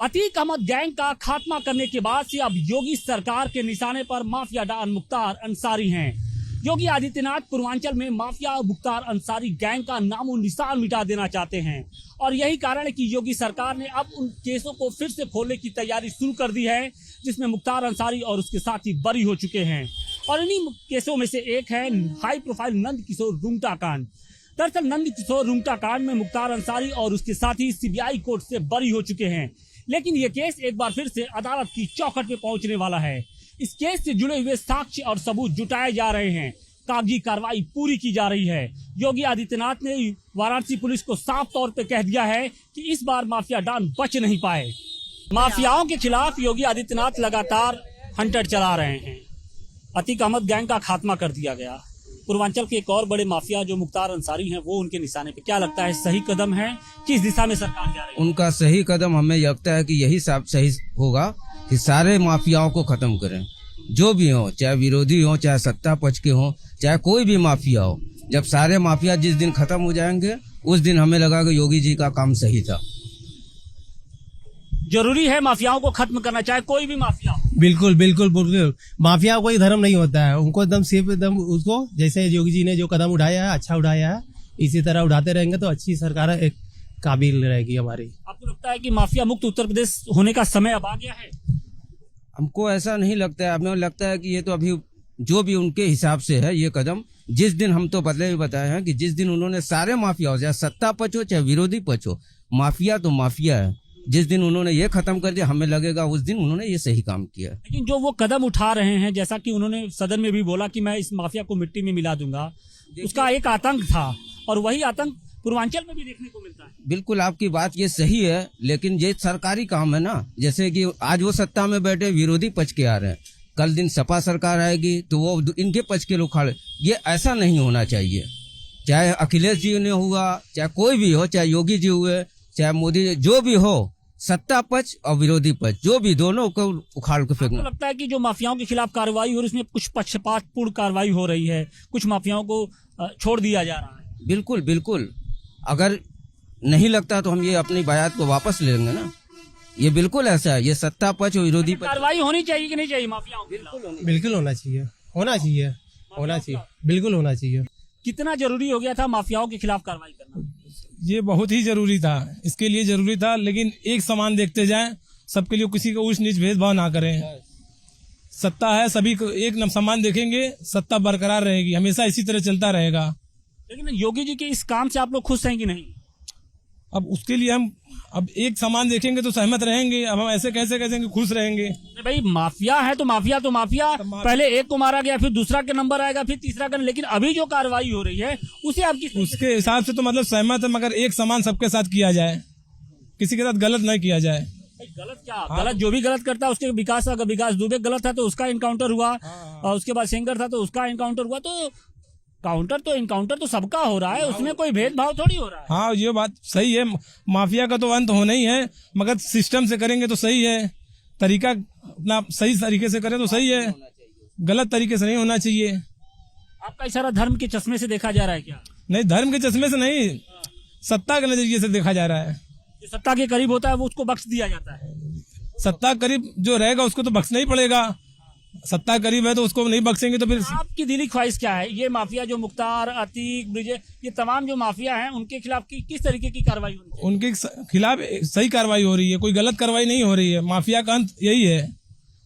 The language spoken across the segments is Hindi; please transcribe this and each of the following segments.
अतीक अहमद गैंग का खात्मा करने के बाद से अब योगी सरकार के निशाने पर माफिया डॉन मुख्तार अंसारी हैं। योगी आदित्यनाथ पूर्वांचल में माफिया मुख्तार अंसारी गैंग का नामो निशान मिटा देना चाहते हैं और यही कारण है कि योगी सरकार ने अब उन केसों को फिर से खोलने की तैयारी शुरू कर दी है, जिसमें मुख्तार अंसारी और उसके साथी बरी हो चुके हैं। और इन्हीं केसों में से एक है हाई प्रोफाइल नंद किशोर रुंगटा कांड। दरअसल नंद किशोर रुंगटा कांड में मुख्तार अंसारी और उसके साथी सीबीआई कोर्ट से बरी हो चुके हैं, लेकिन ये केस एक बार फिर से अदालत की चौखट पे पहुंचने वाला है। इस केस से जुड़े हुए साक्ष्य और सबूत जुटाए जा रहे हैं, कागजी कार्रवाई पूरी की जा रही है। योगी आदित्यनाथ ने वाराणसी पुलिस को साफ तौर पे कह दिया है कि इस बार माफिया डॉन बच नहीं पाए। माफियाओं के खिलाफ योगी आदित्यनाथ लगातार हंटर चला रहे हैं। अतीक अहमद गैंग का खात्मा कर दिया गया। पूर्वांचल के एक और बड़े माफिया जो मुख्तार अंसारी हैं वो उनके निशाने पे, क्या लगता है सही कदम है? किस दिशा में सरकार जा रही है? उनका सही कदम हमें लगता है कि यही सही होगा कि सारे माफियाओं को खत्म करें, जो भी हो, चाहे विरोधी हो, चाहे सत्ता पक्ष के हो, चाहे कोई भी माफिया हो। जब सारे माफिया जिस दिन खत्म हो जाएंगे उस दिन हमें लगा कि योगी जी का काम सही था। जरूरी है माफियाओं को खत्म करना, चाहे कोई भी माफिया हो। बिल्कुल बिल्कुल बिल्कुल। माफिया कोई धर्म नहीं होता है, उनको एकदम सिर्फ एकदम उसको जैसे योगी जी ने जो कदम उठाया है अच्छा उठाया है, इसी तरह उठाते रहेंगे तो अच्छी सरकार एक काबिल रहेगी हमारी। आपको लगता है कि माफिया मुक्त उत्तर प्रदेश होने का समय अब आ गया है? हमको ऐसा नहीं लगता है। हमें लगता है कि ये तो अभी जो भी उनके हिसाब से है ये कदम, जिस दिन हम तो पहले भी बताए हैं कि जिस दिन उन्होंने सारे माफिया हो, चाहे सत्ता पक्ष हो चाहे विरोधी पक्ष हो, माफिया तो माफिया है, जिस दिन उन्होंने ये खत्म कर दिया हमें लगेगा उस दिन उन्होंने ये सही काम किया। लेकिन जो वो कदम उठा रहे हैं, जैसा कि उन्होंने सदन में भी बोला कि मैं इस माफिया को मिट्टी में मिला दूंगा, उसका एक आतंक था और वही आतंक पूर्वांचल में भी देखने को मिलता है। बिल्कुल आपकी बात ये सही है, लेकिन ये सरकारी काम है ना। जैसे कि आज वो सत्ता में बैठे विरोधी पक्ष के आ रहे हैं, कल दिन सपा सरकार आएगी तो वो इनके पक्ष के लोग खड़े। ये ऐसा नहीं होना चाहिए। चाहे अखिलेश जी ने हुआ, चाहे कोई भी हो, चाहे योगी जी हुए, चाहे मोदी, जो भी हो, सत्ता पक्ष और विरोधी पक्ष जो भी, दोनों को उखाड़ के फेंकना। लगता है कि जो माफियाओं के खिलाफ कार्रवाई हो रही है उसमें कुछ पक्षपातपूर्ण कार्रवाई हो रही है, कुछ माफियाओं को छोड़ दिया जा रहा है। बिल्कुल बिल्कुल। अगर नहीं लगता तो हम ये अपनी बयात को वापस ले लेंगे ना। ये बिल्कुल ऐसा है, ये सत्ता पक्ष और विरोधी पक्ष। कार्रवाई होनी चाहिए कि नहीं चाहिए माफियाओं के खिलाफ? बिल्कुल होना चाहिए, होना चाहिए, होना चाहिए, बिल्कुल होना चाहिए। कितना जरूरी हो गया था माफियाओं के खिलाफ कार्रवाई करना? ये बहुत ही जरूरी था, इसके लिए जरूरी था, लेकिन एक समान देखते जाएं, सबके लिए किसी को ऊंच नीच भेदभाव ना करें। सत्ता है, सभी को एक समान देखेंगे, सत्ता बरकरार रहेगी, हमेशा इसी तरह चलता रहेगा। लेकिन योगी जी के इस काम से आप लोग खुश हैं कि नहीं? अब उसके लिए हम अब एक समान देखेंगे तो सहमत रहेंगे। अब हम ऐसे कैसे कहेंगे खुश रहेंगे? भाई माफिया है तो माफिया पहले एक को मारा गया, फिर दूसरा के नंबर आएगा, फिर तीसरा का, लेकिन अभी जो कार्रवाई हो रही है उसे आपकी उसके हिसाब से तो मतलब सहमत है, मगर एक समान सबके साथ किया जाए, किसी के साथ गलत नहीं किया जाए। गलत क्या? गलत जो भी गलत करता है उसके विकास, अगर विकास दुबे गलत था तो उसका इनकाउंटर हुआ, और उसके बाद सेंगर था तो उसका इनकाउंटर हुआ। तो इनकाउंटर तो सबका हो रहा है, उसमें कोई भेदभाव थोड़ी हो रहा है। हाँ, ये बात सही है। माफिया का तो अंत होना ही है, मगर सिस्टम से करेंगे तो सही है, तरीका अपना सही तरीके से करें तो सही है, गलत तरीके से नहीं होना चाहिए। आपका इशारा धर्म के चश्मे से देखा जा रहा है क्या? नहीं, धर्म के चश्मे से नहीं, सत्ता के नजरिए से देखा जा रहा है। जो सत्ता के करीब होता है वो उसको बख्श दिया जाता है। सत्ता करीब जो रहेगा उसको तो बख्शना ही पड़ेगा। सत्ता करीब है तो उसको नहीं बख्शेंगे तो फिर। आपकी दिली ख्वाहिश क्या है? ये माफिया जो मुख्तार, अतीक, ब्रिजे, ये तमाम जो माफिया हैं उनके खिलाफ किस तरीके की कार्रवाई होनी चाहिए? उनके खिलाफ सही कार्रवाई हो रही है, कोई गलत कार्रवाई नहीं हो रही है। माफिया का अंत यही है,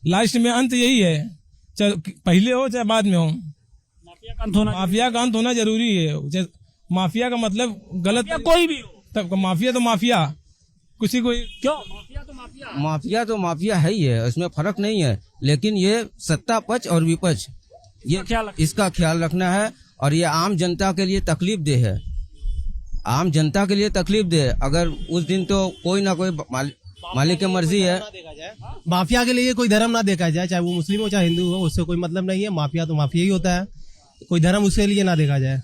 लास्ट में अंत यही है, चाहे पहले हो चाहे बाद में हो। माफिया का अंत होना जरूरी है। माफिया का मतलब गलत कोई भी हो, तब माफिया तो माफिया, किसी को क्यों माफिया तो माफिया है ही है, इसमें फर्क नहीं है। लेकिन ये सत्ता पक्ष और विपक्ष, ये इसका ख्याल रखना है। और ये आम जनता के लिए तकलीफ दे है, आम जनता के लिए तकलीफ दे। अगर उस दिन तो कोई ना कोई मालिक की मर्जी है। माफिया के लिए कोई धर्म ना देखा जाए, चाहे वो मुस्लिम हो चाहे हिंदू हो, उससे कोई मतलब नहीं है। माफिया तो माफिया ही होता है, कोई धर्म उसके लिए ना देखा जाए।